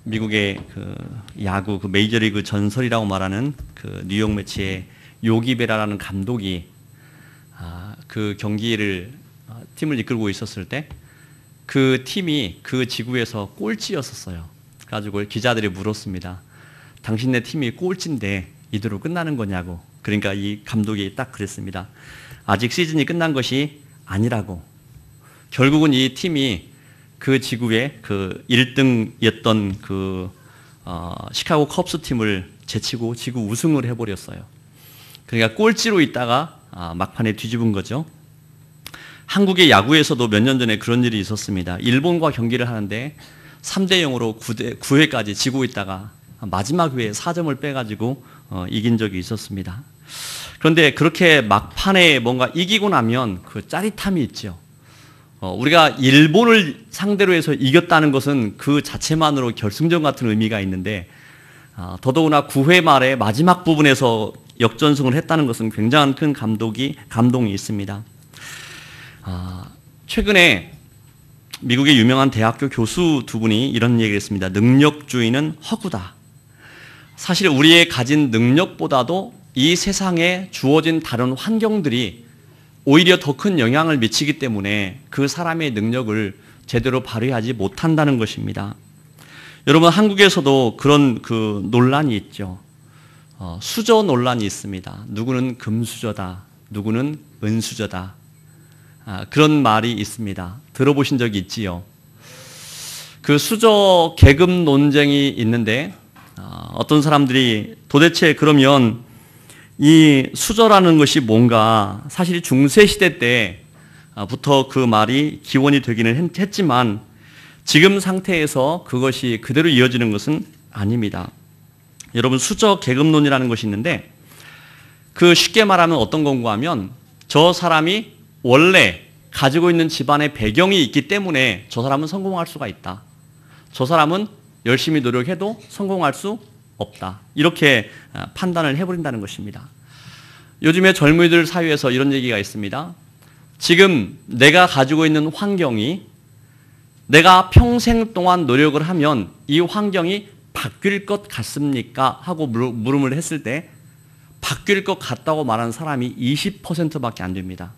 미국의 그 야구 그 메이저리그 전설이라고 말하는 그 뉴욕 매치의 요기 베라라는 감독이 그 경기를 팀을 이끌고 있었을 때 그 팀이 그 지구에서 꼴찌였었어요. 가지고 기자들이 물었습니다. 당신네 팀이 꼴찌인데 이대로 끝나는 거냐고. 그러니까 이 감독이 딱 그랬습니다. 아직 시즌이 끝난 것이 아니라고. 결국은 이 팀이 그 지구의 그 1등이었던 그 시카고 컵스 팀을 제치고 지구 우승을 해버렸어요. 그러니까 꼴찌로 있다가 막판에 뒤집은 거죠. 한국의 야구에서도 몇 년 전에 그런 일이 있었습니다. 일본과 경기를 하는데 3대 0으로 9회까지 지고 있다가 마지막 회에 4점을 빼가지고 이긴 적이 있었습니다. 그런데 그렇게 막판에 뭔가 이기고 나면 그 짜릿함이 있죠. 우리가 일본을 상대로 해서 이겼다는 것은 그 자체만으로 결승전 같은 의미가 있는데 더더구나 9회 말에 마지막 부분에서 역전승을 했다는 것은 굉장한 큰 감동이 있습니다. 최근에 미국의 유명한 대학교 교수 두 분이 이런 얘기를 했습니다. 능력주의는 허구다. 사실 우리의 가진 능력보다도 이 세상에 주어진 다른 환경들이 오히려 더 큰 영향을 미치기 때문에 그 사람의 능력을 제대로 발휘하지 못한다는 것입니다. 여러분, 한국에서도 그런 그 논란이 있죠. 수저 논란이 있습니다. 누구는 금수저다, 누구는 은수저다. 그런 말이 있습니다. 들어보신 적이 있지요. 그 수저 계급 논쟁이 있는데 어떤 사람들이 도대체 그러면 이 수저라는 것이 뭔가, 사실 중세시대 때부터 그 말이 기원이 되기는 했지만 지금 상태에서 그것이 그대로 이어지는 것은 아닙니다. 여러분, 수저 계급론이라는 것이 있는데 그 쉽게 말하면 어떤 건가 하면 저 사람이 원래 가지고 있는 집안의 배경이 있기 때문에 저 사람은 성공할 수가 있다. 저 사람은 열심히 노력해도 성공할 수 없다. 이렇게 판단을 해버린다는 것입니다. 요즘에 젊은이들 사이에서 이런 얘기가 있습니다. 지금 내가 가지고 있는 환경이 내가 평생 동안 노력을 하면 이 환경이 바뀔 것 같습니까? 하고 물음을 했을 때 바뀔 것 같다고 말하는 사람이 20%밖에 안 됩니다.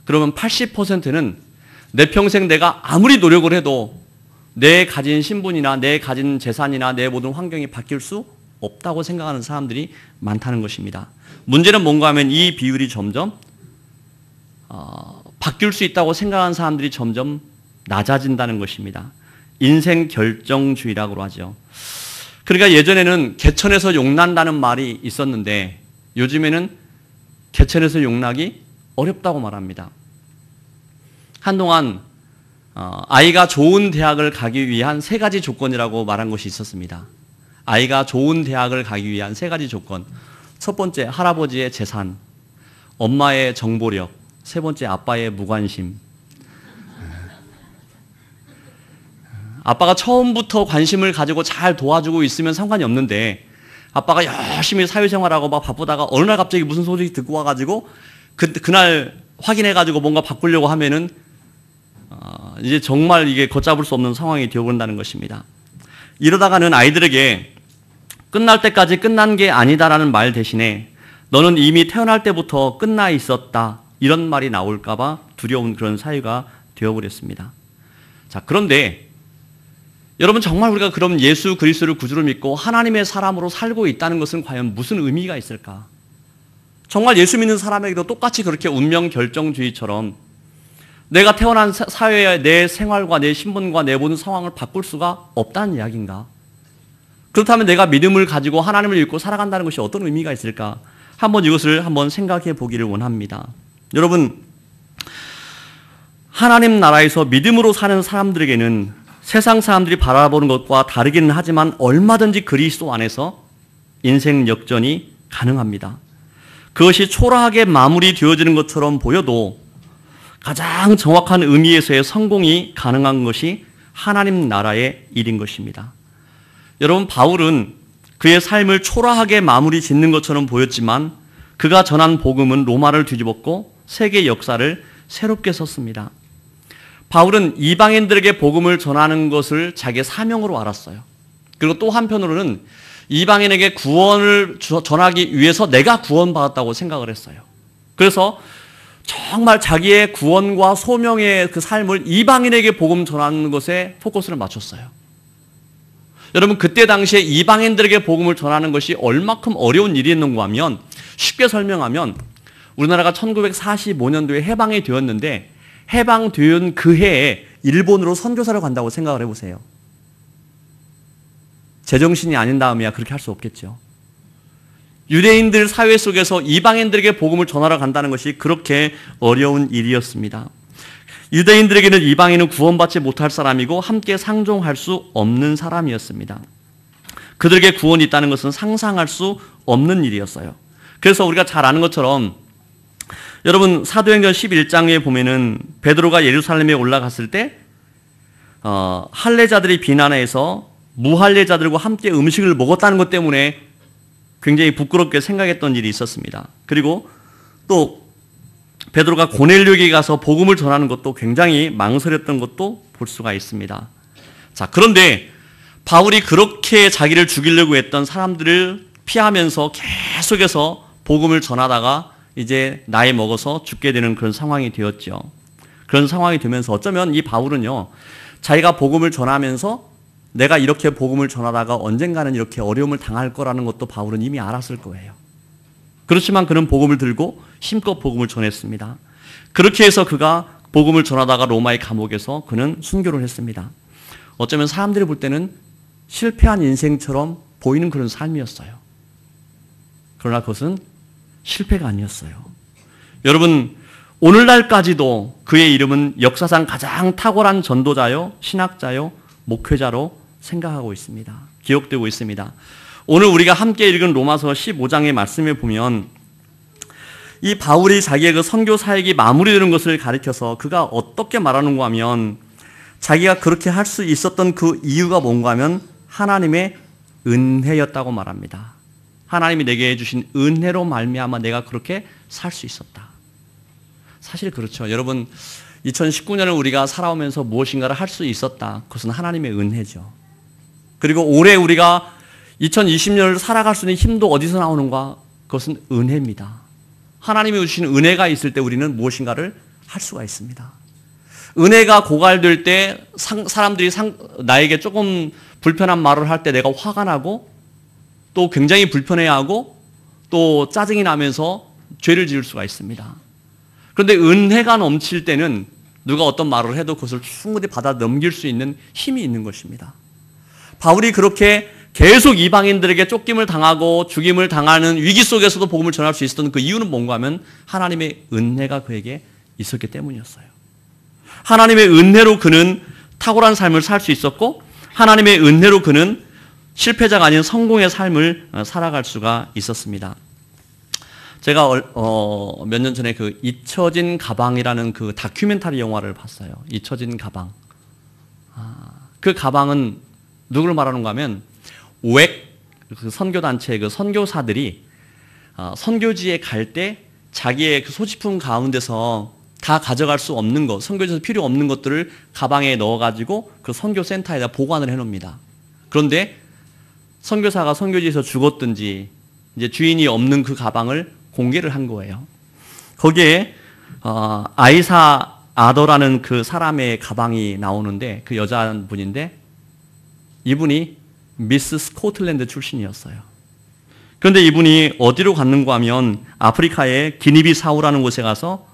그러면 80%는 내 평생 내가 아무리 노력을 해도 내 가진 신분이나 내 가진 재산이나 내 모든 환경이 바뀔 수 없다고 생각하는 사람들이 많다는 것입니다. 문제는 뭔가 하면 이 비율이 점점 바뀔 수 있다고 생각하는 사람들이 점점 낮아진다는 것입니다. 인생 결정주의라고 하죠. 그러니까 예전에는 개천에서 용난다는 말이 있었는데 요즘에는 개천에서 용나기 어렵다고 말합니다. 한동안 아이가 좋은 대학을 가기 위한 3가지 조건이라고 말한 것이 있었습니다. 아이가 좋은 대학을 가기 위한 3가지 조건. 첫 번째, 할아버지의 재산, 엄마의 정보력, 세 번째, 아빠의 무관심. 아빠가 처음부터 관심을 가지고 잘 도와주고 있으면 상관이 없는데 아빠가 열심히 사회생활하고 막 바쁘다가 어느 날 갑자기 무슨 소식이 듣고 와가지고 그날 확인해가지고 뭔가 바꾸려고 하면은 이제 정말 이게 걷잡을 수 없는 상황이 되어버린다는 것입니다. 이러다가는 아이들에게 끝날 때까지 끝난 게 아니다라는 말 대신에 너는 이미 태어날 때부터 끝나 있었다, 이런 말이 나올까봐 두려운 그런 사회가 되어버렸습니다. 자, 그런데 여러분, 정말 우리가 그럼 예수 그리스도를 구주로 믿고 하나님의 사람으로 살고 있다는 것은 과연 무슨 의미가 있을까? 정말 예수 믿는 사람에게도 똑같이 그렇게 운명 결정주의처럼 내가 태어난 사회의 내 생활과 내 신분과 내 모든 상황을 바꿀 수가 없다는 이야기인가? 그렇다면 내가 믿음을 가지고 하나님을 믿고 살아간다는 것이 어떤 의미가 있을까? 한번 이것을 한번 생각해 보기를 원합니다. 여러분, 하나님 나라에서 믿음으로 사는 사람들에게는 세상 사람들이 바라보는 것과 다르기는 하지만 얼마든지 그리스도 안에서 인생 역전이 가능합니다. 그것이 초라하게 마무리되어지는 것처럼 보여도 가장 정확한 의미에서의 성공이 가능한 것이 하나님 나라의 일인 것입니다. 여러분, 바울은 그의 삶을 초라하게 마무리 짓는 것처럼 보였지만 그가 전한 복음은 로마를 뒤집었고 세계 역사를 새롭게 썼습니다. 바울은 이방인들에게 복음을 전하는 것을 자기의 사명으로 알았어요. 그리고 또 한편으로는 이방인에게 구원을 전하기 위해서 내가 구원받았다고 생각을 했어요. 그래서 정말 자기의 구원과 소명의 그 삶을 이방인에게 복음 전하는 것에 포커스를 맞췄어요. 여러분, 그때 당시에 이방인들에게 복음을 전하는 것이 얼마큼 어려운 일이었는가 하면, 쉽게 설명하면 우리나라가 1945년도에 해방이 되었는데 해방된 그 해에 일본으로 선교사를 간다고 생각을 해보세요. 제정신이 아닌 다음이야 그렇게 할 수 없겠죠. 유대인들 사회 속에서 이방인들에게 복음을 전하러 간다는 것이 그렇게 어려운 일이었습니다. 유대인들에게는 이방인은 구원받지 못할 사람이고 함께 상종할 수 없는 사람이었습니다. 그들에게 구원이 있다는 것은 상상할 수 없는 일이었어요. 그래서 우리가 잘 아는 것처럼 여러분, 사도행전 11장에 보면은 베드로가 예루살렘에 올라갔을 때 할례자들이 비난해서 무할례자들과 함께 음식을 먹었다는 것 때문에 굉장히 부끄럽게 생각했던 일이 있었습니다. 그리고 또 베드로가 고넬료에게 가서 복음을 전하는 것도 굉장히 망설였던 것도 볼 수가 있습니다. 자, 그런데 바울이 그렇게 자기를 죽이려고 했던 사람들을 피하면서 계속해서 복음을 전하다가 이제 나이 먹어서 죽게 되는 그런 상황이 되었죠. 그런 상황이 되면서 어쩌면 이 바울은요, 자기가 복음을 전하면서 내가 이렇게 복음을 전하다가 언젠가는 이렇게 어려움을 당할 거라는 것도 바울은 이미 알았을 거예요. 그렇지만 그는 복음을 들고 힘껏 복음을 전했습니다. 그렇게 해서 그가 복음을 전하다가 로마의 감옥에서 그는 순교를 했습니다. 어쩌면 사람들이 볼 때는 실패한 인생처럼 보이는 그런 삶이었어요. 그러나 그것은 실패가 아니었어요. 여러분, 오늘날까지도 그의 이름은 역사상 가장 탁월한 전도자요, 신학자요, 목회자로 생각하고 있습니다. 기억되고 있습니다. 오늘 우리가 함께 읽은 로마서 15장의 말씀에 보면 이 바울이 자기의 그 선교 사역이 마무리되는 것을 가리켜서 그가 어떻게 말하는가 하면 자기가 그렇게 할 수 있었던 그 이유가 뭔가 하면 하나님의 은혜였다고 말합니다. 하나님이 내게 해주신 은혜로 말미암아 내가 그렇게 살 수 있었다. 사실 그렇죠. 여러분, 2019년을 우리가 살아오면서 무엇인가를 할 수 있었다. 그것은 하나님의 은혜죠. 그리고 올해 우리가 2020년을 살아갈 수 있는 힘도 어디서 나오는가? 그것은 은혜입니다. 하나님이 주신 은혜가 있을 때 우리는 무엇인가를 할 수가 있습니다. 은혜가 고갈될 때 사람들이 나에게 조금 불편한 말을 할 때 내가 화가 나고 또 굉장히 불편해하고 또 짜증이 나면서 죄를 지을 수가 있습니다. 그런데 은혜가 넘칠 때는 누가 어떤 말을 해도 그것을 충분히 받아 넘길 수 있는 힘이 있는 것입니다. 바울이 그렇게 계속 이방인들에게 쫓김을 당하고 죽임을 당하는 위기 속에서도 복음을 전할 수 있었던 그 이유는 뭔가 하면 하나님의 은혜가 그에게 있었기 때문이었어요. 하나님의 은혜로 그는 탁월한 삶을 살 수 있었고 하나님의 은혜로 그는 실패자가 아닌 성공의 삶을 살아갈 수가 있었습니다. 제가 몇 년 전에 그 잊혀진 가방이라는 그 다큐멘터리 영화를 봤어요. 잊혀진 가방. 그 가방은 누구를 말하는가 하면 그 선교단체의 그 선교사들이 선교지에 갈 때 자기의 그 소지품 가운데서 다 가져갈 수 없는 것, 선교지에서 필요 없는 것들을 가방에 넣어가지고 그 선교센터에다 보관을 해놓습니다. 그런데 선교사가 선교지에서 죽었든지 이제 주인이 없는 그 가방을 공개를 한 거예요. 거기에 아이사 아더라는 그 사람의 가방이 나오는데 그 여자분인데 이분이 미스 스코틀랜드 출신이었어요. 그런데 이분이 어디로 갔는가 하면 아프리카의 기니비사우라는 곳에 가서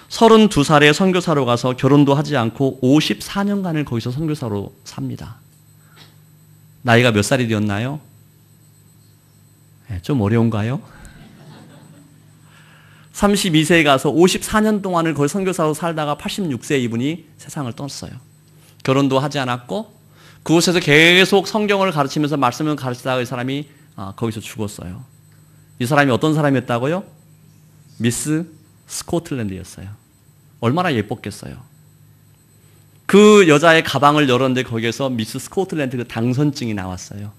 32살의 선교사로 가서 결혼도 하지 않고 54년간을 거기서 선교사로 삽니다. 나이가 몇 살이 되었나요? 좀 어려운가요? 32세에 가서 54년 동안을 거기 선교사로 살다가 86세 이분이 세상을 떴어요. 결혼도 하지 않았고 그곳에서 계속 성경을 가르치면서 말씀을 가르치다가 이 사람이 거기서 죽었어요. 이 사람이 어떤 사람이었다고요? 미스 스코틀랜드였어요. 얼마나 예뻤겠어요. 그 여자의 가방을 열었는데 거기에서 미스 스코틀랜드 그 당선증이 나왔어요.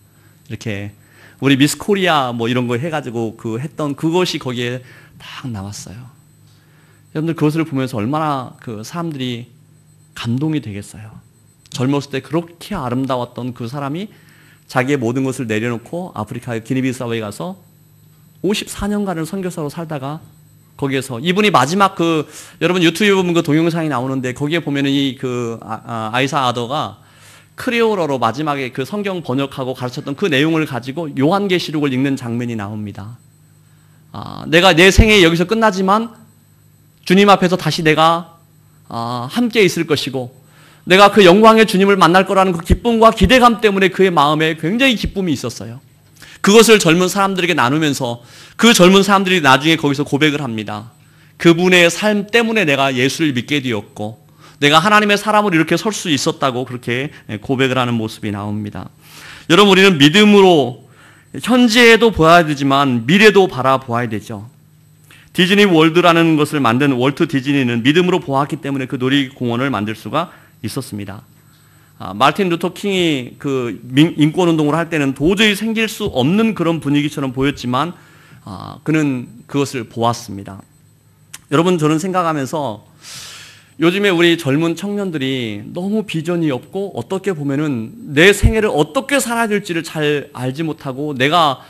이렇게 우리 미스 코리아 뭐 이런 거 해가지고 그 했던 그것이 거기에 딱 나왔어요. 여러분들 그것을 보면서 얼마나 그 사람들이 감동이 되겠어요. 젊었을 때 그렇게 아름다웠던 그 사람이 자기의 모든 것을 내려놓고 아프리카의 기니비사우에 가서 54년간을 선교사로 살다가 거기에서 이분이 마지막 여러분 유튜브에 보면 그 동영상이 나오는데 거기에 보면은 아이사 아더가 크리올어로 마지막에 그 성경 번역하고 가르쳤던 그 내용을 가지고 요한계시록을 읽는 장면이 나옵니다. 내가 내 생애 여기서 끝나지만 주님 앞에서 다시 내가 함께 있을 것이고 내가 그 영광의 주님을 만날 거라는 그 기쁨과 기대감 때문에 그의 마음에 굉장히 기쁨이 있었어요. 그것을 젊은 사람들에게 나누면서 그 젊은 사람들이 나중에 거기서 고백을 합니다. 그분의 삶 때문에 내가 예수를 믿게 되었고 내가 하나님의 사람으로 이렇게 설 수 있었다고 그렇게 고백을 하는 모습이 나옵니다. 여러분, 우리는 믿음으로 현재에도 보아야 되지만 미래도 바라보아야 되죠. 디즈니 월드라는 것을 만든 월트 디즈니는 믿음으로 보았기 때문에 그 놀이공원을 만들 수가 있었습니다. 마틴 루터 킹이 인권운동을 할 때는 도저히 생길 수 없는 그런 분위기처럼 보였지만 그는 그것을 보았습니다. 여러분, 저는 생각하면서 요즘에 우리 젊은 청년들이 너무 비전이 없고 어떻게 보면은 내 생애를 어떻게 살아야 될지를 잘 알지 못하고 내가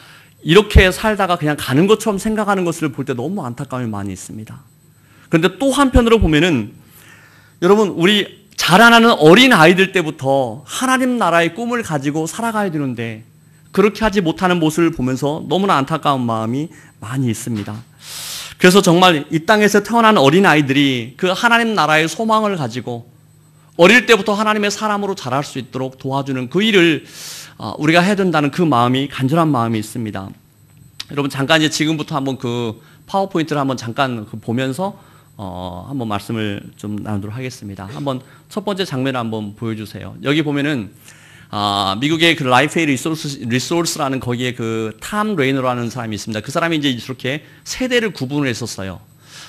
이렇게 살다가 그냥 가는 것처럼 생각하는 것을 볼 때 너무 안타까움이 많이 있습니다. 그런데 또 한편으로 보면은 여러분, 우리 자라나는 어린 아이들 때부터 하나님 나라의 꿈을 가지고 살아가야 되는데 그렇게 하지 못하는 모습을 보면서 너무나 안타까운 마음이 많이 있습니다. 그래서 정말 이 땅에서 태어난 어린 아이들이 그 하나님 나라의 소망을 가지고 어릴 때부터 하나님의 사람으로 자랄 수 있도록 도와주는 그 일을 우리가 해야 된다는 그 마음이, 간절한 마음이 있습니다. 여러분, 잠깐 이제 지금부터 한번 그 파워포인트를 한번 잠깐 보면서 한번 말씀을 좀 나누도록 하겠습니다. 한번 첫 번째 장면을 한번 보여주세요. 여기 보면은 미국의 그 라이프웨이 리소스라는 거기에 그 탐 레이너라는 사람이 있습니다. 그 사람이 이제 이렇게 세대를 구분을 했었어요.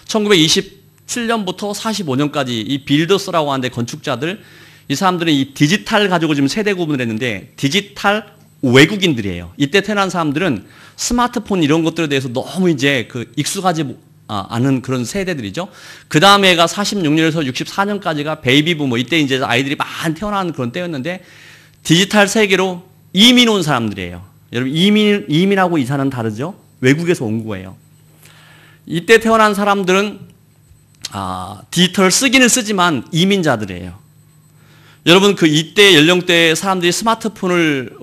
1927년부터 45년까지 이 빌더스라고 하는데 건축자들, 이 사람들은 이 디지털 가지고 지금 세대 구분을 했는데 디지털 외국인들이에요. 이때 태어난 사람들은 스마트폰 이런 것들에 대해서 너무 이제 익숙하지 않은 그런 세대들이죠. 그 다음에가 46년에서 64년까지가 베이비 부모, 이때 이제 아이들이 많이 태어나는 그런 때였는데 디지털 세계로 이민 온 사람들이에요. 여러분, 이민하고 이사는 다르죠? 외국에서 온 거예요. 이때 태어난 사람들은 디지털 쓰기는 쓰지만 이민자들이에요. 여러분, 그 이때 연령대 사람들이 스마트폰을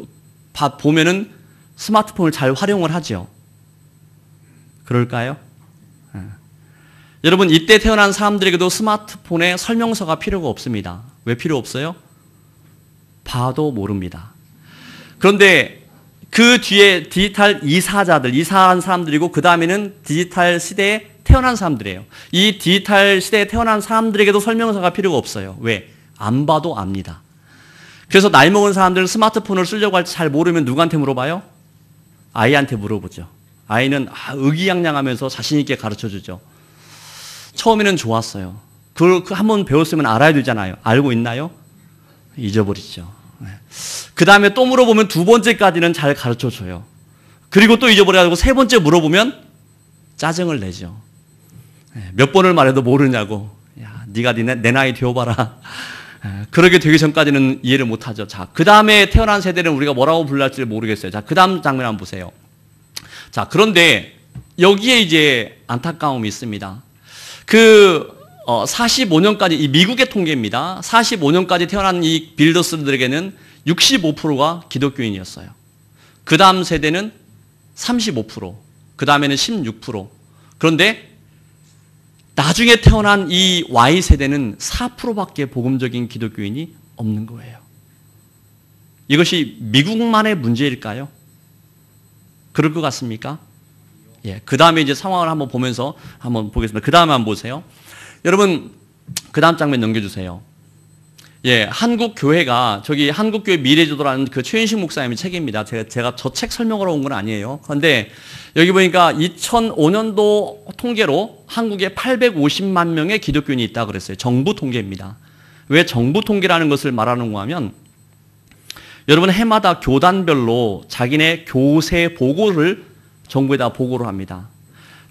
보면은 스마트폰을 잘 활용을 하죠. 그럴까요? 여러분, 이때 태어난 사람들에게도 스마트폰에 설명서가 필요가 없습니다. 왜 필요 없어요? 봐도 모릅니다. 그런데 그 뒤에 디지털 이사한 사람들이고 그 다음에는 디지털 시대에 태어난 사람들이에요. 이 디지털 시대에 태어난 사람들에게도 설명서가 필요가 없어요. 왜? 안 봐도 압니다. 그래서 나이 먹은 사람들은 스마트폰을 쓰려고 할 때 잘 모르면 누구한테 물어봐요? 아이한테 물어보죠. 아이는 의기양양하면서 자신 있게 가르쳐주죠. 처음에는 좋았어요. 그걸 한번 배웠으면 알아야 되잖아요. 알고 있나요? 잊어버리죠. 그 다음에 또 물어보면 두 번째까지는 잘 가르쳐줘요. 그리고 또 잊어버려가지고 세 번째 물어보면 짜증을 내죠. 몇 번을 말해도 모르냐고. 야, 네가 내 나이 되어봐라. 그러게 되기 전까지는 이해를 못하죠. 자, 그 다음에 태어난 세대는 우리가 뭐라고 불러할지 모르겠어요. 자, 그 다음 장면 한번 보세요. 자, 그런데 여기에 이제 안타까움이 있습니다. 45년까지, 이 미국의 통계입니다. 45년까지 태어난 이 빌더스들에게는 65%가 기독교인이었어요. 그 다음 세대는 35%, 그 다음에는 16%. 그런데 나중에 태어난 이 Y세대는 4%밖에 복음적인 기독교인이 없는 거예요. 이것이 미국만의 문제일까요? 그럴 것 같습니까? 예, 그 다음에 이제 상황을 한번 보면서 한번 보겠습니다. 그 다음에 한번 보세요. 여러분, 그 다음 장면 넘겨주세요. 예, 한국교회가, 저기 한국교회 미래지도라는 그 최인식 목사님의 책입니다. 제가 저 책 설명하러 온 건 아니에요. 그런데 여기 보니까 2005년도 통계로 한국에 850만 명의 기독교인이 있다고 그랬어요. 정부 통계입니다. 왜 정부 통계라는 것을 말하는 거 하면, 여러분, 해마다 교단별로 자기네 교세 보고를 정부에다 보고를 합니다.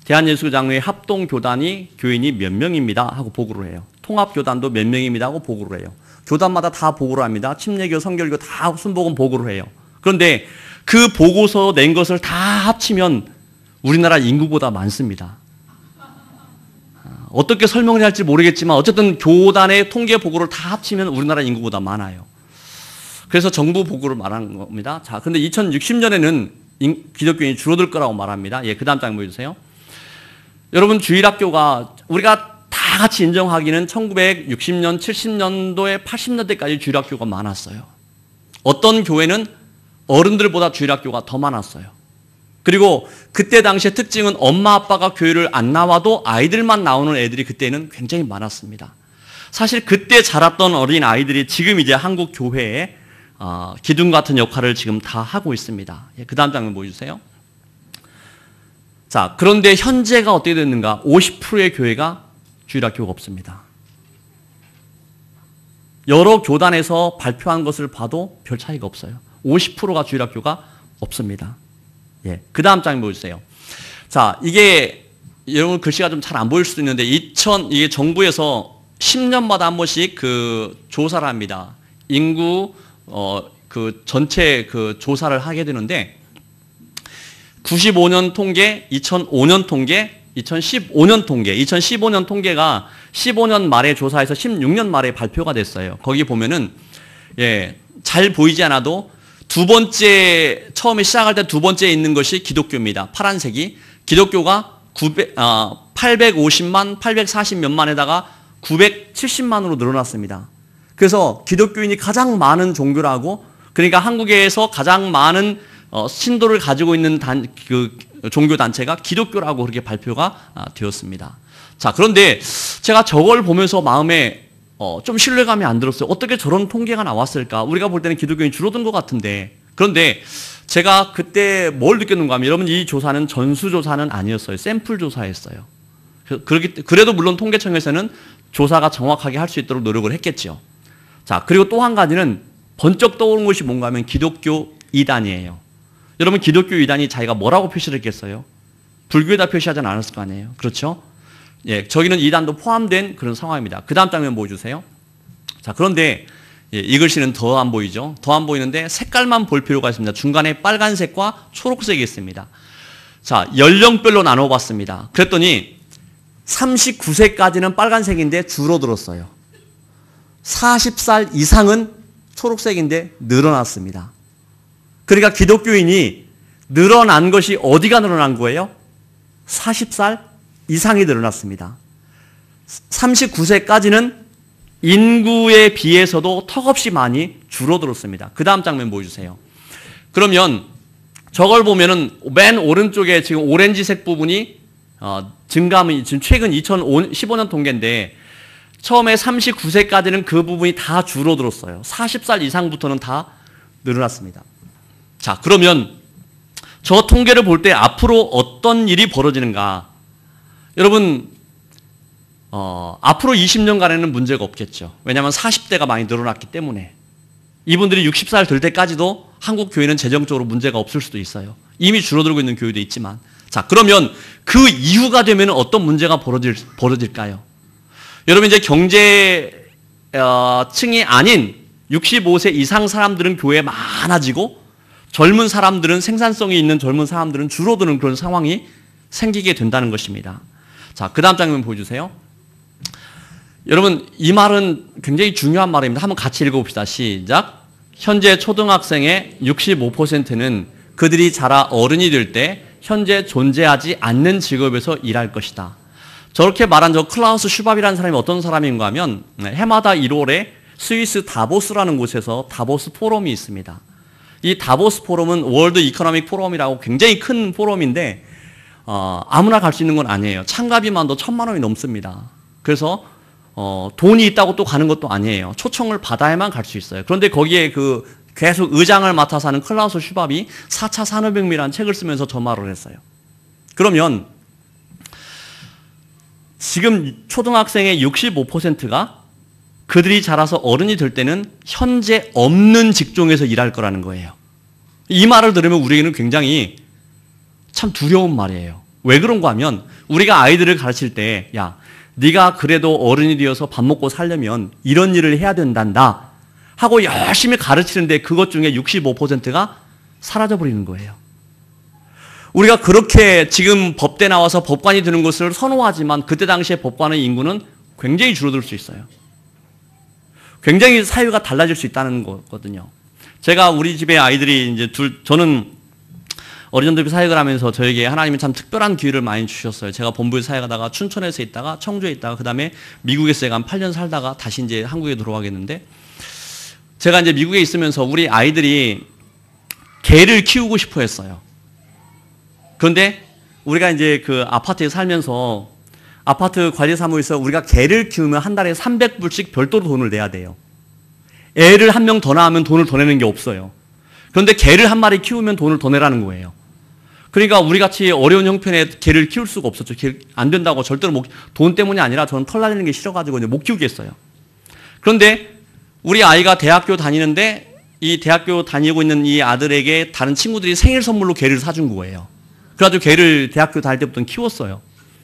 대한예수장로회 합동교단이 교인이 몇 명입니다 하고 보고를 해요. 통합교단도 몇 명입니다 하고 보고를 해요. 교단마다 다 보고를 합니다. 침례교, 성결교 다 순복음 보고를 해요. 그런데 그 보고서 낸 것을 다 합치면 우리나라 인구보다 많습니다. 어떻게 설명을 해야 할지 모르겠지만 어쨌든 교단의 통계 보고를 다 합치면 우리나라 인구보다 많아요. 그래서 정부 보고를 말하는 겁니다. 자, 근데 2060년에는 기독교인이 줄어들 거라고 말합니다. 예, 그 다음 장 보여주세요. 여러분, 주일학교가 우리가 다 같이 인정하기는 1960년, 70년도에 80년대까지 주일학교가 많았어요. 어떤 교회는 어른들보다 주일학교가 더 많았어요. 그리고 그때 당시의 특징은 엄마 아빠가 교회를 안 나와도 아이들만 나오는 애들이 그때는 굉장히 많았습니다. 사실 그때 자랐던 어린 아이들이 지금 이제 한국 교회에 기둥 같은 역할을 지금 다 하고 있습니다. 예, 그 다음 장면 보여주세요. 자, 그런데 현재가 어떻게 됐는가? 50%의 교회가 주일학교가 없습니다. 여러 교단에서 발표한 것을 봐도 별 차이가 없어요. 50%가 주일학교가 없습니다. 예, 그 다음 장면 보여주세요. 자, 이게 여러분 글씨가 좀 잘 안 보일 수도 있는데 이게 정부에서 10년마다 한 번씩 그 조사를 합니다. 인구 그 전체 그 조사를 하게 되는데 95년 통계, 2005년 통계, 2015년 통계, 2015년 통계가 15년 말에 조사해서 16년 말에 발표가 됐어요. 거기 보면은 예, 잘 보이지 않아도 두 번째 처음에 시작할 때 두 번째에 있는 것이 기독교입니다. 파란색이 기독교가 850만, 840몇만에다가 970만으로 늘어났습니다. 그래서 기독교인이 가장 많은 종교라고, 그러니까 한국에서 가장 많은 신도를 가지고 있는 종교 단체가 기독교라고 그렇게 발표가 되었습니다. 자, 그런데 제가 저걸 보면서 마음에 좀 신뢰감이 안 들었어요. 어떻게 저런 통계가 나왔을까? 우리가 볼 때는 기독교인이 줄어든 것 같은데. 그런데 제가 그때 뭘 느꼈는가 하면, 여러분, 이 조사는 전수조사는 아니었어요. 샘플 조사였어요. 그래도 물론 통계청에서는 조사가 정확하게 할 수 있도록 노력을 했겠죠. 자, 그리고 또 한 가지는 번쩍 떠오른 것이 뭔가 하면 기독교 이단이에요. 여러분, 기독교 이단이 자기가 뭐라고 표시를 했겠어요? 불교에다 표시하지 않았을 거 아니에요. 그렇죠? 예, 저기는 이단도 포함된 그런 상황입니다. 그 다음 장면 보여주세요. 자, 그런데 예, 이 글씨는 더 안 보이죠? 더 안 보이는데 색깔만 볼 필요가 있습니다. 중간에 빨간색과 초록색이 있습니다. 자, 연령별로 나눠봤습니다. 그랬더니 39세까지는 빨간색인데 줄어들었어요. 40살 이상은 초록색인데 늘어났습니다. 그러니까 기독교인이 늘어난 것이 어디가 늘어난 거예요? 40살 이상이 늘어났습니다. 39세까지는 인구에 비해서도 턱없이 많이 줄어들었습니다. 그 다음 장면 보여주세요. 그러면 저걸 보면은 맨 오른쪽에 지금 오렌지색 부분이 증감이 지금 최근 2015년 통계인데 처음에 39세까지는 그 부분이 다 줄어들었어요. 40살 이상부터는 다 늘어났습니다. 자, 그러면 저 통계를 볼 때 앞으로 어떤 일이 벌어지는가? 여러분, 앞으로 20년간에는 문제가 없겠죠. 왜냐하면 40대가 많이 늘어났기 때문에. 이분들이 60살 될 때까지도 한국 교회는 재정적으로 문제가 없을 수도 있어요. 이미 줄어들고 있는 교회도 있지만. 자, 그러면 그 이후가 되면 어떤 문제가 벌어질까요? 여러분, 이제 경제층이 아닌 65세 이상 사람들은 교회에 많아지고 젊은 사람들은, 생산성이 있는 젊은 사람들은 줄어드는 그런 상황이 생기게 된다는 것입니다. 자, 그 다음 장면 보여주세요. 여러분, 이 말은 굉장히 중요한 말입니다. 한번 같이 읽어봅시다. 시작. 현재 초등학생의 65%는 그들이 자라 어른이 될 때 현재 존재하지 않는 직업에서 일할 것이다. 저렇게 말한 저 클라우스 슈밥이라는 사람이 어떤 사람인가 하면 해마다 1월에 스위스 다보스라는 곳에서 다보스 포럼이 있습니다. 이 다보스 포럼은 월드 이코노믹 포럼이라고 굉장히 큰 포럼인데 아무나 갈 수 있는 건 아니에요. 참가비만도 1,000만 원이 넘습니다. 그래서 돈이 있다고 또 가는 것도 아니에요. 초청을 받아야만 갈 수 있어요. 그런데 거기에 계속 의장을 맡아서 하는 클라우스 슈밥이 4차 산업혁명이라는 책을 쓰면서 저 말을 했어요. 그러면 지금 초등학생의 65%가 그들이 자라서 어른이 될 때는 현재 없는 직종에서 일할 거라는 거예요. 이 말을 들으면 우리에게는 굉장히 참 두려운 말이에요. 왜 그런가 하면 우리가 아이들을 가르칠 때, 야, 네가 그래도 어른이 되어서 밥 먹고 살려면 이런 일을 해야 된단다 하고 열심히 가르치는데 그것 중에 65%가 사라져버리는 거예요. 우리가 그렇게 지금 법대 나와서 법관이 되는 것을 선호하지만 그때 당시에 법관의 인구는 굉장히 줄어들 수 있어요. 굉장히 사회가 달라질 수 있다는 거거든요. 제가 우리 집에 아이들이 이제 저는 어린이집 사역을 하면서 저에게 하나님이 참 특별한 기회를 많이 주셨어요. 제가 본부에 사역하다가 춘천에서 있다가 청주에 있다가 그 다음에 미국에서 한 8년 살다가 다시 이제 한국에 들어가겠는데 제가 이제 미국에 있으면서 우리 아이들이 개를 키우고 싶어 했어요. 그런데 우리가 이제 그 아파트에 살면서 아파트 관리사무소에서 우리가 개를 키우면 한 달에 300불씩 별도로 돈을 내야 돼요. 애를 한 명 더 낳으면 돈을 더 내는 게 없어요. 그런데 개를 한 마리 키우면 돈을 더 내라는 거예요. 그러니까 우리같이 어려운 형편의 개를 키울 수가 없었죠. 안 된다고 절대로 돈 때문이 아니라 저는 털 날리는 게 싫어가지고 이제 못 키우겠어요. 그런데 우리 아이가 대학교 다니는데 이 대학교 다니고 있는 이 아들에게 다른 친구들이 생일 선물로 개를 사준 거예요. 그래가지고 개를 대학교 다닐 때부터 키웠어요.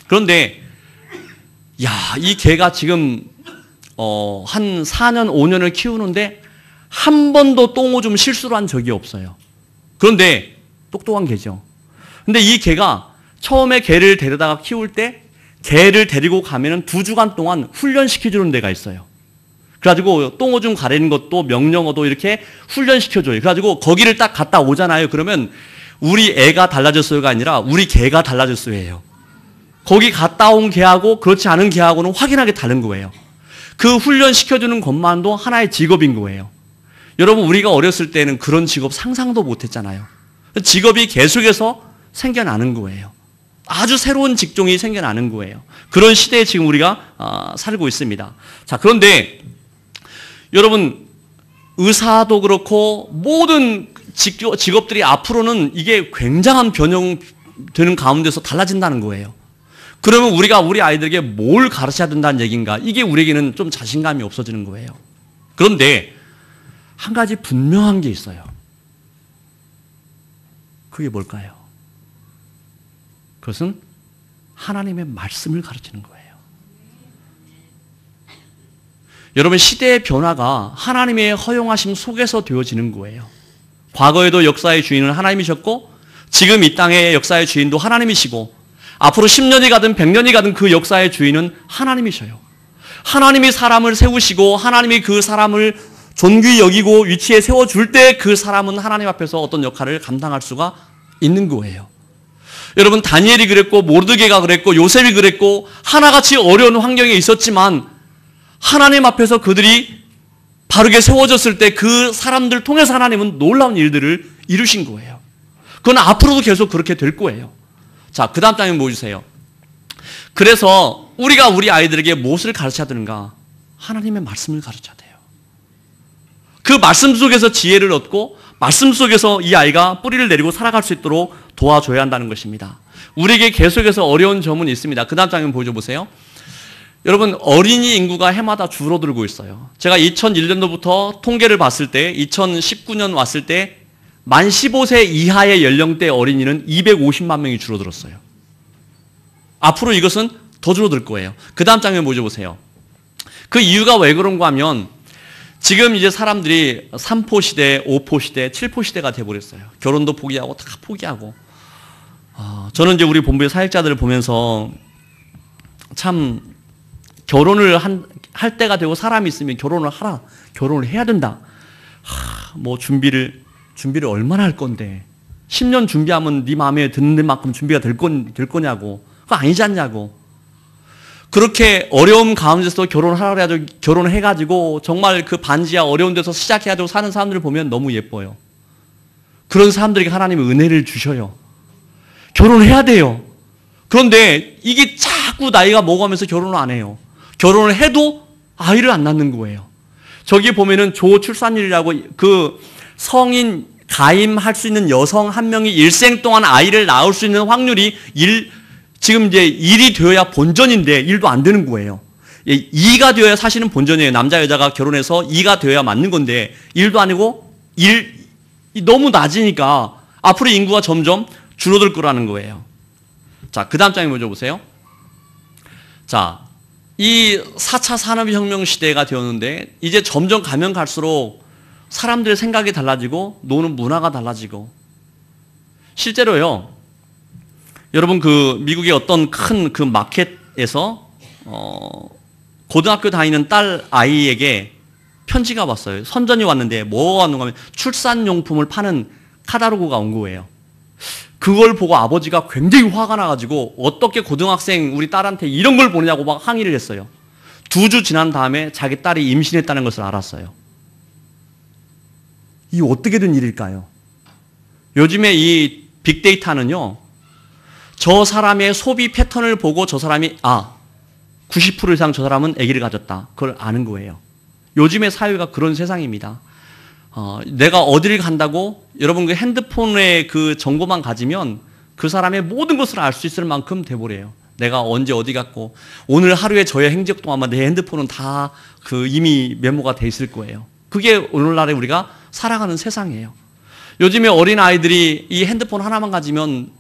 그런데 이 개가 지금 한 4년, 5년을 키우는데 한 번도 똥오줌 실수로 한 적이 없어요. 그런데 똑똑한 개죠. 근데 이 개가 처음에 개를 데려다가 키울 때 개를 데리고 가면은 2주간 동안 훈련시켜주는 데가 있어요. 그래가지고 똥오줌 가리는 것도 명령어도 이렇게 훈련시켜줘요. 그래가지고 거기를 딱 갔다 오잖아요. 그러면 우리 애가 달라졌어요가 아니라 우리 개가 달라졌어요예요. 거기 갔다 온 개하고 그렇지 않은 개하고는 확연하게 다른 거예요. 그 훈련시켜주는 것만도 하나의 직업인 거예요. 여러분 우리가 어렸을 때는 그런 직업 상상도 못했잖아요. 직업이 계속해서 생겨나는 거예요. 아주 새로운 직종이 생겨나는 거예요. 그런 시대에 지금 우리가 살고 있습니다. 자, 그런데 여러분 의사도 그렇고 모든 직업들이 앞으로는 이게 굉장한 변형되는 가운데서 달라진다는 거예요. 그러면 우리가 우리 아이들에게 뭘 가르쳐야 된다는 얘기인가? 이게 우리에게는 좀 자신감이 없어지는 거예요. 그런데 한 가지 분명한 게 있어요. 그게 뭘까요? 그것은 하나님의 말씀을 가르치는 거예요. 여러분 시대의 변화가 하나님의 허용하심 속에서 되어지는 거예요. 과거에도 역사의 주인은 하나님이셨고 지금 이 땅의 역사의 주인도 하나님이시고 앞으로 10년이 가든 100년이 가든 그 역사의 주인은 하나님이셔요. 하나님이 사람을 세우시고 하나님이 그 사람을 존귀히 여기고 위치에 세워줄 때 그 사람은 하나님 앞에서 어떤 역할을 감당할 수가 있는 거예요. 여러분 다니엘이 그랬고 모르드게가 그랬고 요셉이 그랬고 하나같이 어려운 환경에 있었지만 하나님 앞에서 그들이 바르게 세워졌을 때 그 사람들 통해서 하나님은 놀라운 일들을 이루신 거예요. 그건 앞으로도 계속 그렇게 될 거예요. 자, 그 다음 장면 보여주세요. 그래서 우리가 우리 아이들에게 무엇을 가르쳐야 되는가? 하나님의 말씀을 가르쳐야 돼요. 그 말씀 속에서 지혜를 얻고 말씀 속에서 이 아이가 뿌리를 내리고 살아갈 수 있도록 도와줘야 한다는 것입니다. 우리에게 계속해서 어려운 점은 있습니다. 그 다음 장면 보여줘보세요. 여러분 어린이 인구가 해마다 줄어들고 있어요. 제가 2001년도부터 통계를 봤을 때 2019년 왔을 때 만 15세 이하의 연령대 어린이는 250만 명이 줄어들었어요. 앞으로 이것은 더 줄어들 거예요. 그 다음 장면 보여줘보세요. 그 이유가 왜 그런가 하면 지금 이제 사람들이 3포 시대, 5포 시대, 7포 시대가 돼버렸어요. 결혼도 포기하고 다 포기하고. 저는 이제 우리 본부의 사역자들을 보면서 참 결혼을 할 때가 되고 사람이 있으면 결혼을 하라. 결혼을 해야 된다. 뭐 준비를 얼마나 할 건데. 10년 준비하면 네 마음에 드는 만큼 준비가 될 거냐고. 그거 아니지 않냐고. 그렇게 어려움 가운데서 결혼을 하라 해가지고 결혼을 해가지고 정말 그 반지하 어려운 데서 시작해가지고 사는 사람들을 보면 너무 예뻐요. 그런 사람들에게 하나님은 은혜를 주셔요. 결혼을 해야 돼요. 그런데 이게 자꾸 나이가 먹어가면서 결혼을 안 해요. 결혼을 해도 아이를 안 낳는 거예요. 저기 보면은 조출산율이라고 그 성인 가임할 수 있는 여성 한 명이 일생 동안 아이를 낳을 수 있는 확률이 지금 이제 1이 되어야 본전인데 1도 안 되는 거예요. 2가 되어야 사실은 본전이에요. 남자 여자가 결혼해서 2가 되어야 맞는 건데 1도 아니고 너무 낮으니까 앞으로 인구가 점점 줄어들 거라는 거예요. 자, 그 다음 장에 먼저 보세요. 자, 이 4차 산업혁명 시대가 되었는데 이제 점점 가면 갈수록 사람들의 생각이 달라지고 노는 문화가 달라지고 실제로요. 여러분 그 미국의 어떤 큰 그 마켓에서 고등학교 다니는 딸 아이에게 편지가 왔어요. 선전이 왔는데 뭐가 왔는가 하면 출산용품을 파는 카다로그가 온 거예요. 그걸 보고 아버지가 굉장히 화가 나가지고 어떻게 고등학생 우리 딸한테 이런 걸 보내냐고 막 항의를 했어요. 2주 지난 다음에 자기 딸이 임신했다는 것을 알았어요. 이 어떻게 된 일일까요? 요즘에 이 빅데이터는요. 저 사람의 소비 패턴을 보고 저 사람이 90% 이상 저 사람은 아기를 가졌다. 그걸 아는 거예요. 요즘의 사회가 그런 세상입니다. 내가 어디를 간다고 여러분 그 핸드폰의 그 정보만 가지면 그 사람의 모든 것을 알 수 있을 만큼 돼버려요. 내가 언제 어디 갔고 오늘 하루의 저의 행적 동안만 내 핸드폰은 다 그 이미 메모가 돼 있을 거예요. 그게 오늘날에 우리가 살아가는 세상이에요. 요즘에 어린 아이들이 이 핸드폰 하나만 가지면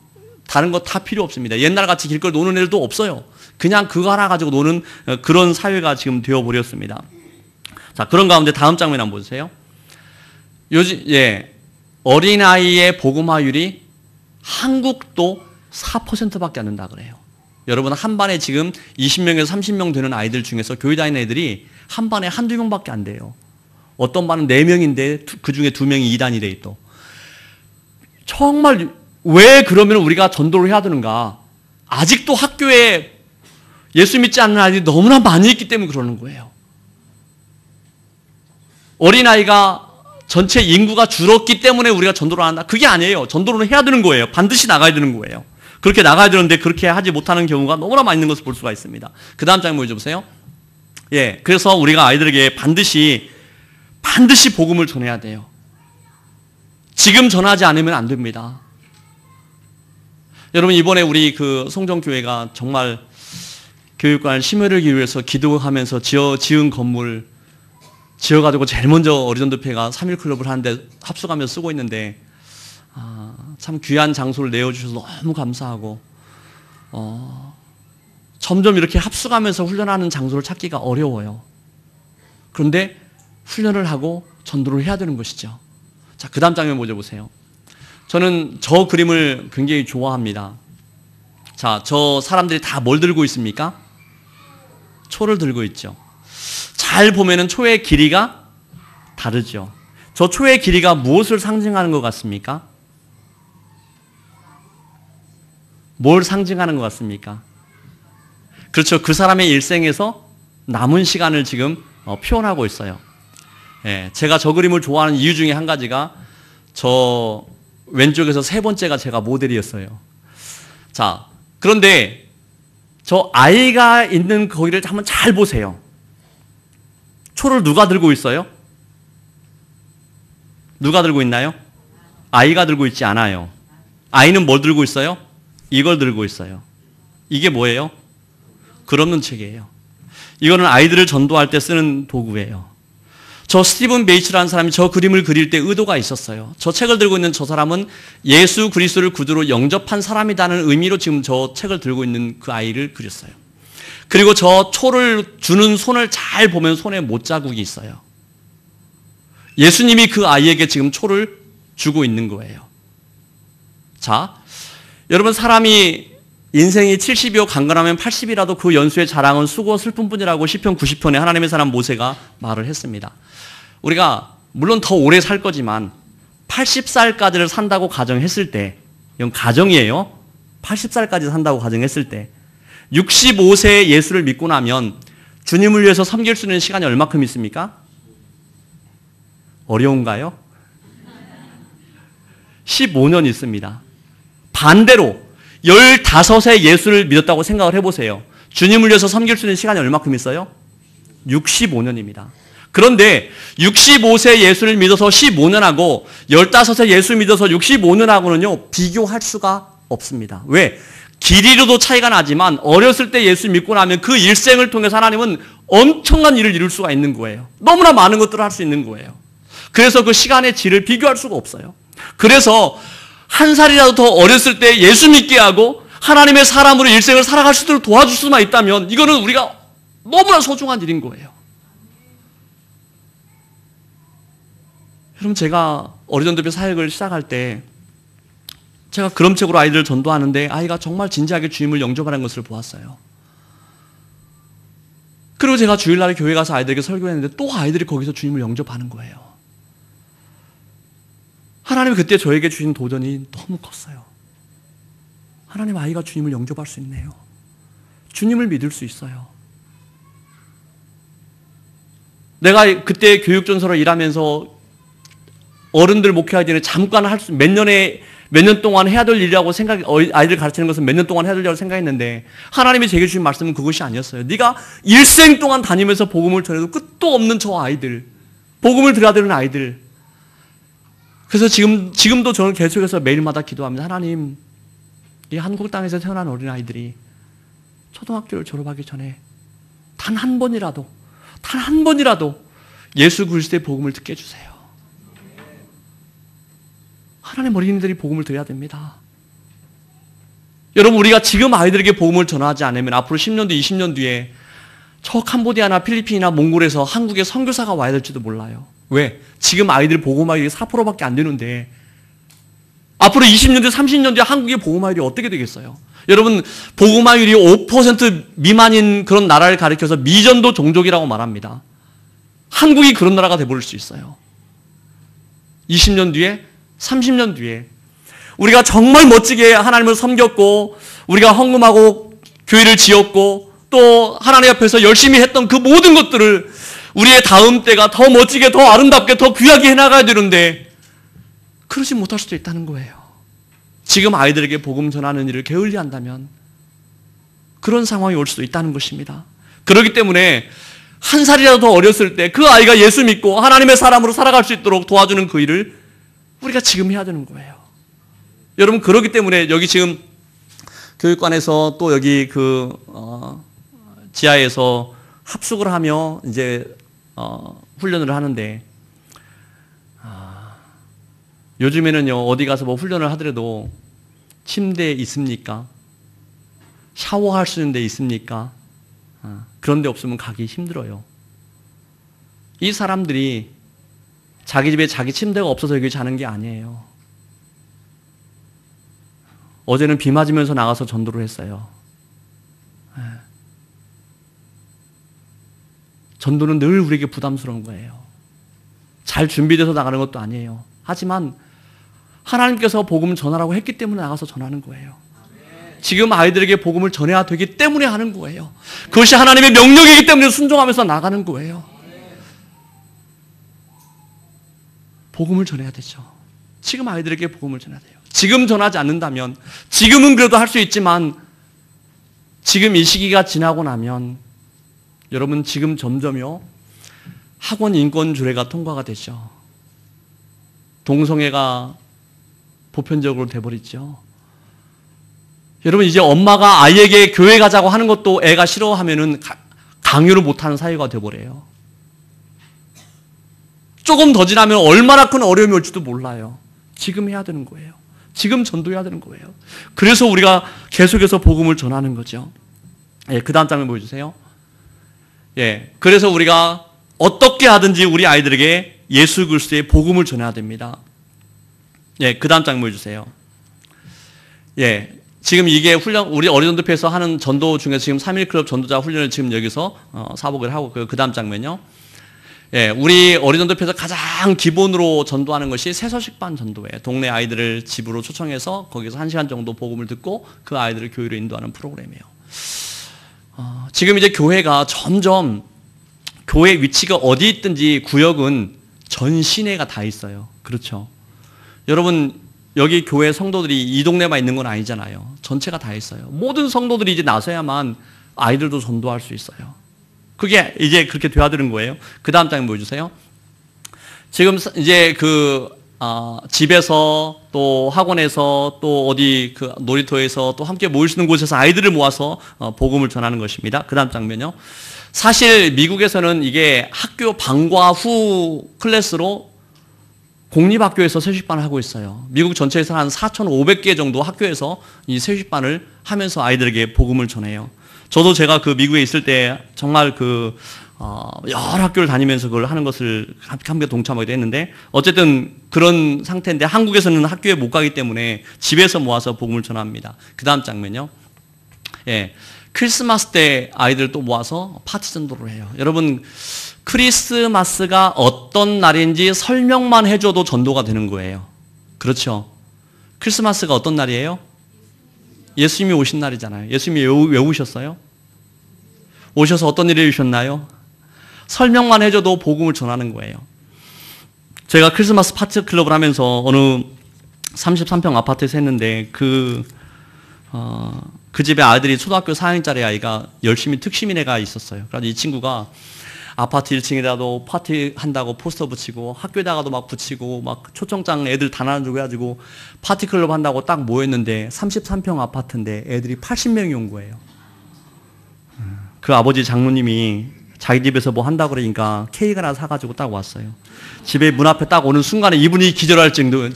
다른 거 다 필요 없습니다. 옛날같이 길거리 노는 애들도 없어요. 그냥 그거 하나 가지고 노는 그런 사회가 지금 되어버렸습니다. 자, 그런 가운데 다음 장면 한번 보세요. 어린아이의 복음화율이 한국도 4%밖에 안 된다 그래요. 여러분 한 반에 지금 20명에서 30명 되는 아이들 중에서 교회 다니는 애들이 한 반에 한두 명밖에 안 돼요. 어떤 반은 4명인데 그 중에 2명이 이단이래 또. 정말 왜 그러면 우리가 전도를 해야 되는가? 아직도 학교에 예수 믿지 않는 아이들이 너무나 많이 있기 때문에 그러는 거예요. 어린아이가 전체 인구가 줄었기 때문에 우리가 전도를 한다? 그게 아니에요. 전도를 해야 되는 거예요. 반드시 나가야 되는 거예요. 그렇게 나가야 되는데 그렇게 하지 못하는 경우가 너무나 많이 있는 것을 볼 수가 있습니다. 그 다음 장면 보여주세요. 그래서 우리가 아이들에게 반드시 복음을 전해야 돼요. 지금 전하지 않으면 안 됩니다. 여러분 이번에 우리 그 송정교회가 정말 교육관 심혈을 기울여서 기도하면서 지은 건물 지어가지고 제일 먼저 어리전도회가 3.1클럽을 하는데 합숙하면서 쓰고 있는데 참 귀한 장소를 내어주셔서 너무 감사하고 점점 이렇게 합숙하면서 훈련하는 장소를 찾기가 어려워요. 그런데 훈련을 하고 전도를 해야 되는 것이죠. 자, 그 다음 장면 먼저 보세요. 저는 저 그림을 굉장히 좋아합니다. 자, 저 사람들이 다 뭘 들고 있습니까? 초를 들고 있죠. 잘 보면은 초의 길이가 다르죠. 저 초의 길이가 무엇을 상징하는 것 같습니까? 뭘 상징하는 것 같습니까? 그렇죠. 그 사람의 일생에서 남은 시간을 지금 표현하고 있어요. 제가 저 그림을 좋아하는 이유 중에 한 가지가 저 왼쪽에서 세 번째가 제가 모델이었어요. 자, 그런데 저 아이가 있는 거기를 한번 잘 보세요. 초를 누가 들고 있어요? 누가 들고 있나요? 아이가 들고 있지 않아요. 아이는 뭘 들고 있어요? 이걸 들고 있어요. 이게 뭐예요? 글 없는 책이에요. 이거는 아이들을 전도할 때 쓰는 도구예요. 저 스티븐 베이츠라는 사람이 저 그림을 그릴 때 의도가 있었어요. 저 책을 들고 있는 저 사람은 예수 그리스도를 구주로 영접한 사람이라는 의미로 지금 저 책을 들고 있는 그 아이를 그렸어요. 그리고 저 초를 주는 손을 잘 보면 손에 못자국이 있어요. 예수님이 그 아이에게 지금 초를 주고 있는 거예요. 자, 여러분 사람이 인생이 70이요 강건하면 80이라도 그 연수의 자랑은 수고 슬픔뿐이라고 시편 90편에 하나님의 사람 모세가 말을 했습니다. 우리가 물론 더 오래 살 거지만 80살까지를 산다고 가정했을 때, 이건 가정이에요. 80살까지 산다고 가정했을 때 65세에 예수를 믿고 나면 주님을 위해서 섬길 수 있는 시간이 얼마큼 있습니까? 어려운가요? 15년 있습니다. 반대로 15세 예수를 믿었다고 생각을 해보세요. 주님을 위해서 섬길 수 있는 시간이 얼마큼 있어요? 65년입니다. 그런데 65세 예수를 믿어서 15년하고 15세 예수 믿어서 65년하고는요 비교할 수가 없습니다. 왜? 길이로도 차이가 나지만 어렸을 때 예수 믿고 나면 그 일생을 통해서 하나님은 엄청난 일을 이룰 수가 있는 거예요. 너무나 많은 것들을 할 수 있는 거예요. 그래서 그 시간의 질을 비교할 수가 없어요. 그래서 한 살이라도 더 어렸을 때 예수 믿게 하고 하나님의 사람으로 일생을 살아갈 수 있도록 도와줄 수만 있다면 이거는 우리가 너무나 소중한 일인 거예요. 여러분, 제가 어린전도회 사역을 시작할 때 제가 그럼책으로 아이들을 전도하는데 아이가 정말 진지하게 주님을 영접하는 것을 보았어요. 그리고 제가 주일날에 교회 가서 아이들에게 설교했는데 또 아이들이 거기서 주님을 영접하는 거예요. 하나님이 그때 저에게 주신 도전이 너무 컸어요. 하나님, 아이가 주님을 영접할 수 있네요. 주님을 믿을 수 있어요. 내가 그때 교육전서로 일하면서 어른들 목회하기 전에 잠깐 몇 년 동안 해야 될 일이라고 아이들 가르치는 것은 몇 년 동안 해야 될 일이라고 생각했는데 하나님이 제게 주신 말씀은 그것이 아니었어요. 네가 일생 동안 다니면서 복음을 전해도 끝도 없는 저 아이들, 복음을 들어야 되는 아이들. 그래서 지금도 저는 계속해서 매일마다 기도합니다. 하나님, 이 한국 땅에서 태어난 어린아이들이 초등학교를 졸업하기 전에 단 한 번이라도 예수 그리스도의 복음을 듣게 해주세요. 하나님, 어린이들이 복음을 들어야 됩니다. 여러분, 우리가 지금 아이들에게 복음을 전하지 않으면 앞으로 10년 뒤, 20년 뒤에 저 캄보디아나 필리핀이나 몽골에서 한국에 선교사가 와야 될지도 몰라요. 왜? 지금 아이들 복음화율이 4%밖에 안 되는데 앞으로 20년 뒤, 30년 뒤에 한국의 복음화율이 어떻게 되겠어요? 여러분, 복음화율이 5% 미만인 그런 나라를 가리켜서 미전도 종족이라고 말합니다. 한국이 그런 나라가 돼버릴 수 있어요. 20년 뒤에, 30년 뒤에 우리가 정말 멋지게 하나님을 섬겼고 우리가 헌금하고 교회를 지었고 또 하나님 앞에서 열심히 했던 그 모든 것들을 우리의 다음 때가 더 멋지게, 더 아름답게, 더 귀하게 해나가야 되는데 그러지 못할 수도 있다는 거예요. 지금 아이들에게 복음 전하는 일을 게을리한다면 그런 상황이 올 수도 있다는 것입니다. 그렇기 때문에 한 살이라도 더 어렸을 때 그 아이가 예수 믿고 하나님의 사람으로 살아갈 수 있도록 도와주는 그 일을 우리가 지금 해야 되는 거예요. 여러분, 그렇기 때문에 여기 지금 교육관에서 또 여기 지하에서 합숙을 하며 이제 훈련을 하는데 요즘에는요, 어디 가서 뭐 훈련을 하더라도 침대 있습니까? 샤워할 수 있는 데 있습니까? 그런 데 없으면 가기 힘들어요. 이 사람들이 자기 집에 자기 침대가 없어서 여기 자는 게 아니에요. 어제는 비 맞으면서 나가서 전도를 했어요. 전도는 늘 우리에게 부담스러운 거예요. 잘 준비돼서 나가는 것도 아니에요. 하지만 하나님께서 복음을 전하라고 했기 때문에 나가서 전하는 거예요. 지금 아이들에게 복음을 전해야 되기 때문에 하는 거예요. 그것이 하나님의 명령이기 때문에 순종하면서 나가는 거예요. 복음을 전해야 되죠. 지금 아이들에게 복음을 전해야 돼요. 지금 전하지 않는다면, 지금은 그래도 할 수 있지만 지금 이 시기가 지나고 나면 여러분, 지금 점점요 학원 인권 조례가 통과가 되죠. 동성애가 보편적으로 돼버리죠. 여러분, 이제 엄마가 아이에게 교회 가자고 하는 것도 애가 싫어하면은 강요를 못하는 사회가 돼버려요. 조금 더 지나면 얼마나 큰 어려움이 올지도 몰라요. 지금 해야 되는 거예요. 지금 전도해야 되는 거예요. 그래서 우리가 계속해서 복음을 전하는 거죠. 예, 그 다음 장면 보여주세요. 예, 그래서 우리가 어떻게 하든지 우리 아이들에게 예수 그리스도의 복음을 전해야 됩니다. 예, 그 다음 장면 보여주세요. 예, 지금 이게 우리 어린전도회에서 하는 전도 중에서 지금 3.1클럽 전도자 훈련을 지금 여기서 사복을 하고 그 다음 장면요. 예, 우리 어린전도회에서 가장 기본으로 전도하는 것이 새서식반 전도예요. 동네 아이들을 집으로 초청해서 거기서 1시간 정도 복음을 듣고 그 아이들을 교회로 인도하는 프로그램이에요. 지금 이제 교회가 점점 교회 위치가 어디 있든지 구역은 전 시내가 다 있어요. 그렇죠? 여러분, 여기 교회 성도들이 이 동네만 있는 건 아니잖아요. 전체가 다 있어요. 모든 성도들이 이제 나서야만 아이들도 전도할 수 있어요. 그게 이제 그렇게 돼야 되는 거예요. 그 다음 장면 보여주세요. 지금 이제 집에서 또 학원에서 또 어디 놀이터에서 또 함께 모일 수 있는 곳에서 아이들을 모아서 복음을 전하는 것입니다. 그 다음 장면요. 사실 미국에서는 이게 학교 방과 후 클래스로 공립학교에서 새식반을 하고 있어요. 미국 전체에서 한 4,500개 정도 학교에서 이 새식반을 하면서 아이들에게 복음을 전해요. 저도 제가 그 미국에 있을 때 정말 여러 학교를 다니면서 그걸 하는 것을 함께 동참하기도 했는데, 어쨌든 그런 상태인데 한국에서는 학교에 못 가기 때문에 집에서 모아서 복음을 전합니다. 그 다음 장면요. 예. 크리스마스 때 아이들 또 모아서 파티 전도를 해요. 여러분, 크리스마스가 어떤 날인지 설명만 해줘도 전도가 되는 거예요. 그렇죠? 크리스마스가 어떤 날이에요? 예수님이 오신 날이잖아요. 예수님이 왜 오셨어요? 오셔서 어떤 일을 이루셨나요? 설명만 해줘도 복음을 전하는 거예요. 제가 크리스마스 파티 클럽을 하면서 어느 33평 아파트에서 했는데 그 집에 아이들이 초등학교 4학년짜리 아이가 열심히 특시민회가 있었어요. 그래서 이 친구가 아파트 1층에다도 파티 한다고 포스터 붙이고 학교에다가도 막 붙이고 막 초청장 애들 다 나눠주고 해가지고 파티 클럽 한다고 딱 모였는데 33평 아파트인데 애들이 80명이 온 거예요. 그 아버지 장로님이 자기 집에서 뭐 한다고 그러니까 케이크 하나 사가지고 딱 왔어요. 집에 문 앞에 딱 오는 순간에 이분이 기절할 정도.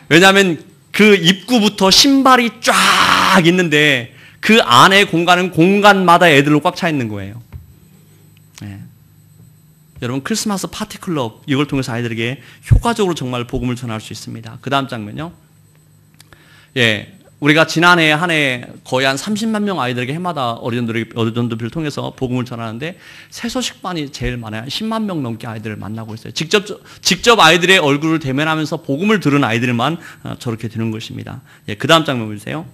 왜냐하면 그 입구부터 신발이 쫙 있는데 그 안에 공간은 공간마다 애들로 꽉 차 있는 거예요. 네. 여러분, 크리스마스 파티 클럽, 이걸 통해서 아이들에게 효과적으로 정말 복음을 전할 수 있습니다. 그 다음 장면요. 예. 우리가 지난해 한 해 거의 한 30만 명 아이들에게 해마다 어린이전도비를 통해서 복음을 전하는데 새소식반이 제일 많아요. 10만 명 넘게 아이들을 만나고 있어요. 직접 아이들의 얼굴을 대면하면서 복음을 들은 아이들만 저렇게 되는 것입니다. 예, 그 다음 장면 보세요.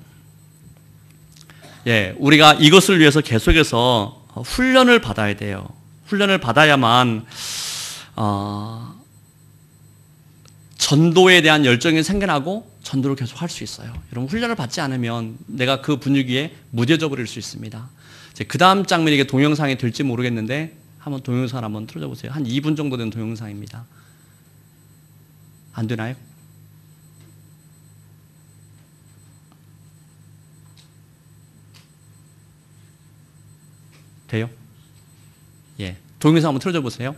예, 우리가 이것을 위해서 계속해서 훈련을 받아야 돼요. 훈련을 받아야만 전도에 대한 열정이 생겨나고 전도를 계속 할 수 있어요. 여러분, 훈련을 받지 않으면 내가 그 분위기에 무뎌져 버릴 수 있습니다. 그 다음 장면이 이게 동영상이 될지 모르겠는데 한번 동영상을 한번 틀어줘 보세요. 한 2분 정도 된 동영상입니다. 안 되나요? 돼요? 예. 동영상 한번 틀어줘 보세요.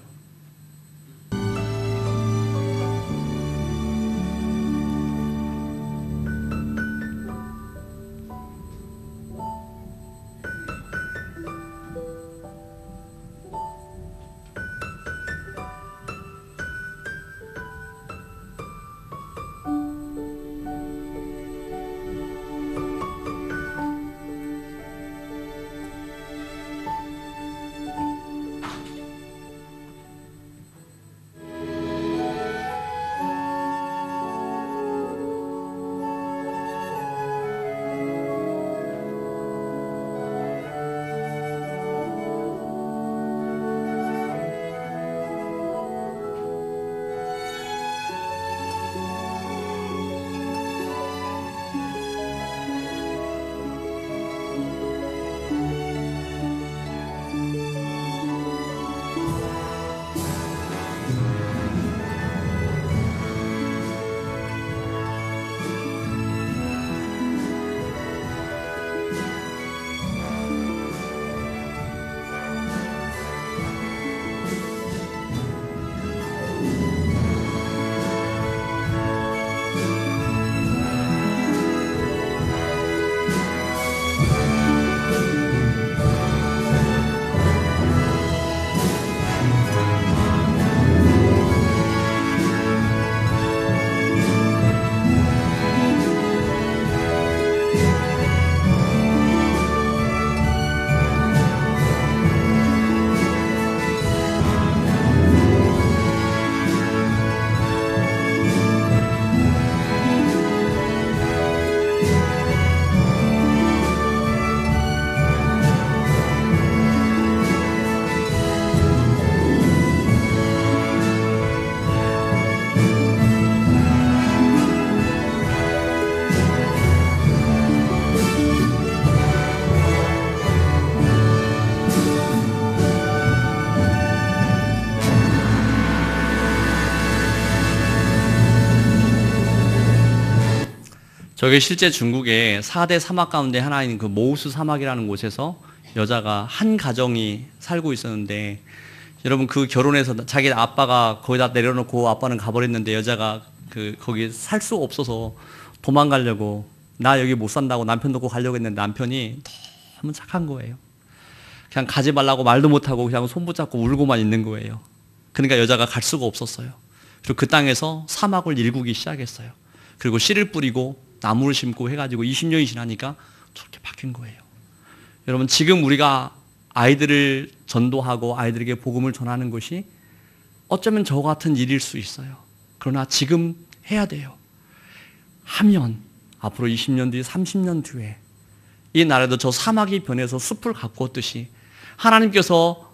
저게 실제 중국의 4대 사막 가운데 하나인 그 모우스 사막이라는 곳에서 여자가 한 가정이 살고 있었는데, 여러분, 그 결혼해서 자기 아빠가 거기다 내려놓고 아빠는 가버렸는데 여자가 거기 살 수 없어서 도망가려고, 나 여기 못 산다고 남편 놓고 가려고 했는데 남편이 너무 착한 거예요. 그냥 가지 말라고 말도 못하고 그냥 손 붙잡고 울고만 있는 거예요. 그러니까 여자가 갈 수가 없었어요. 그리고 그 땅에서 사막을 일구기 시작했어요. 그리고 씨를 뿌리고 나무를 심고 해가지고 20년이 지나니까 저렇게 바뀐 거예요. 여러분, 지금 우리가 아이들을 전도하고 아이들에게 복음을 전하는 것이 어쩌면 저 같은 일일 수 있어요. 그러나 지금 해야 돼요. 하면 앞으로 20년 뒤, 30년 뒤에 이 나라도 저 사막이 변해서 숲을 가꾸었듯이 하나님께서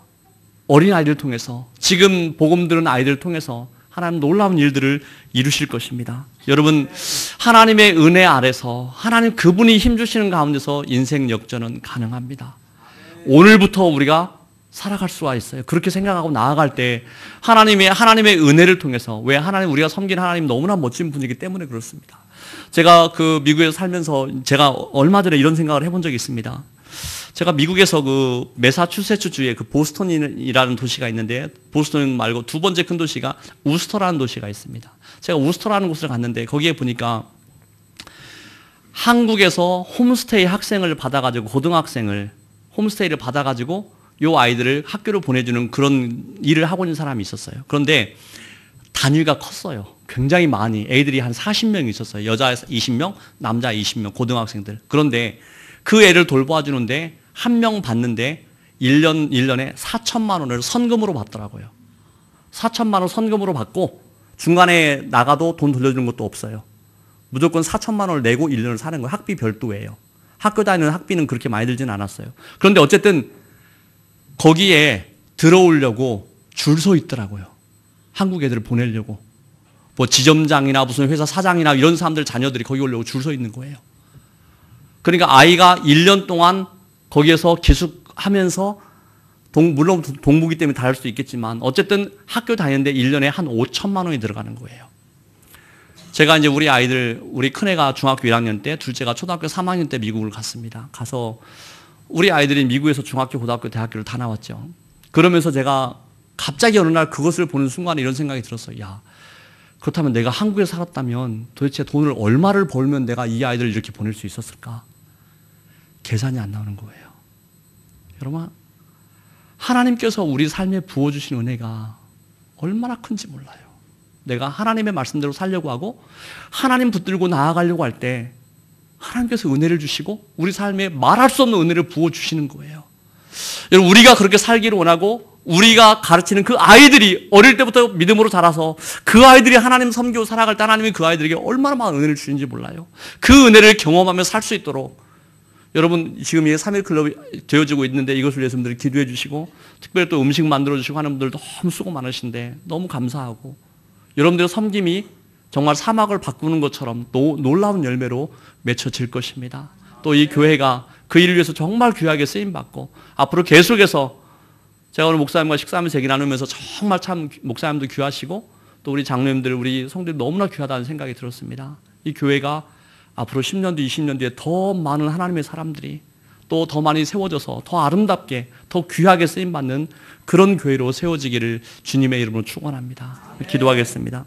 어린아이들 통해서, 지금 복음 들은 아이들을 통해서 하나님 놀라운 일들을 이루실 것입니다. 여러분, 하나님의 은혜 아래서 하나님 그분이 힘주시는 가운데서 인생 역전은 가능합니다. 오늘부터 우리가 살아갈 수가 있어요. 그렇게 생각하고 나아갈 때 하나님의 은혜를 통해서, 왜 하나님, 우리가 섬기는 하나님 너무나 멋진 분이기 때문에 그렇습니다. 제가 그 미국에서 살면서 제가 얼마 전에 이런 생각을 해본 적이 있습니다. 제가 미국에서 그 매사추세츠 주에 그 보스턴이라는 도시가 있는데, 보스턴 말고 두 번째 큰 도시가 우스터라는 도시가 있습니다. 제가 우스터라는 곳을 갔는데 거기에 보니까 한국에서 홈스테이 학생을 받아가지고, 고등학생을 홈스테이를 받아가지고 요 아이들을 학교로 보내주는 그런 일을 하고 있는 사람이 있었어요. 그런데 단위가 컸어요. 굉장히 많이. 애들이 한 40명 있었어요. 여자 20명, 남자 20명, 고등학생들. 그런데 그 애를 돌봐주는데 한 명 받는데 1년에 4천만 원을 선금으로 받더라고요. 4천만 원 선금으로 받고 중간에 나가도 돈 돌려주는 것도 없어요. 무조건 4천만 원을 내고 1년을 사는 거예요. 학비 별도예요. 학교 다니는 학비는 그렇게 많이 들진 않았어요. 그런데 어쨌든 거기에 들어오려고 줄 서 있더라고요. 한국 애들을 보내려고. 뭐 지점장이나 무슨 회사 사장이나 이런 사람들 자녀들이 거기 오려고 줄 서 있는 거예요. 그러니까 아이가 1년 동안 거기에서 기숙하면서 물론 동부기 때문에 다를 수도 있겠지만 어쨌든 학교 다니는데 1년에 한 5천만 원이 들어가는 거예요. 제가 이제 우리 아이들, 우리 큰애가 중학교 1학년 때, 둘째가 초등학교 3학년 때 미국을 갔습니다. 가서 우리 아이들이 미국에서 중학교, 고등학교, 대학교를 다 나왔죠. 그러면서 제가 갑자기 어느 날 그것을 보는 순간에 이런 생각이 들었어요. 야, 그렇다면 내가 한국에 살았다면 도대체 돈을 얼마를 벌면 내가 이 아이들을 이렇게 보낼 수 있었을까? 계산이 안 나오는 거예요. 여러분, 하나님께서 우리 삶에 부어주신 은혜가 얼마나 큰지 몰라요. 내가 하나님의 말씀대로 살려고 하고 하나님 붙들고 나아가려고 할 때 하나님께서 은혜를 주시고 우리 삶에 말할 수 없는 은혜를 부어주시는 거예요. 여러분, 우리가 그렇게 살기를 원하고 우리가 가르치는 그 아이들이 어릴 때부터 믿음으로 자라서 그 아이들이 하나님 섬기고 살아갈 때 하나님이 그 아이들에게 얼마나 많은 은혜를 주시는지 몰라요. 그 은혜를 경험하며 살 수 있도록 여러분, 지금 이 3일 클럽이 되어지고 있는데 이것을 위해서 여러분들이 기도해 주시고 특별히 또 음식 만들어 주시고 하는 분들 너무 수고 많으신데 너무 감사하고, 여러분들의 섬김이 정말 사막을 바꾸는 것처럼 또 놀라운 열매로 맺혀질 것입니다. 또 이 교회가 그 일을 위해서 정말 귀하게 쓰임받고 앞으로 계속해서, 제가 오늘 목사님과 식사하면서 얘기 나누면서 정말 참 목사님도 귀하시고 또 우리 장로님들, 우리 성도들이 너무나 귀하다는 생각이 들었습니다. 이 교회가 앞으로 10년 뒤, 20년 뒤에 더 많은 하나님의 사람들이 또 더 많이 세워져서 더 아름답게, 더 귀하게 쓰임받는 그런 교회로 세워지기를 주님의 이름으로 축원합니다. 기도하겠습니다.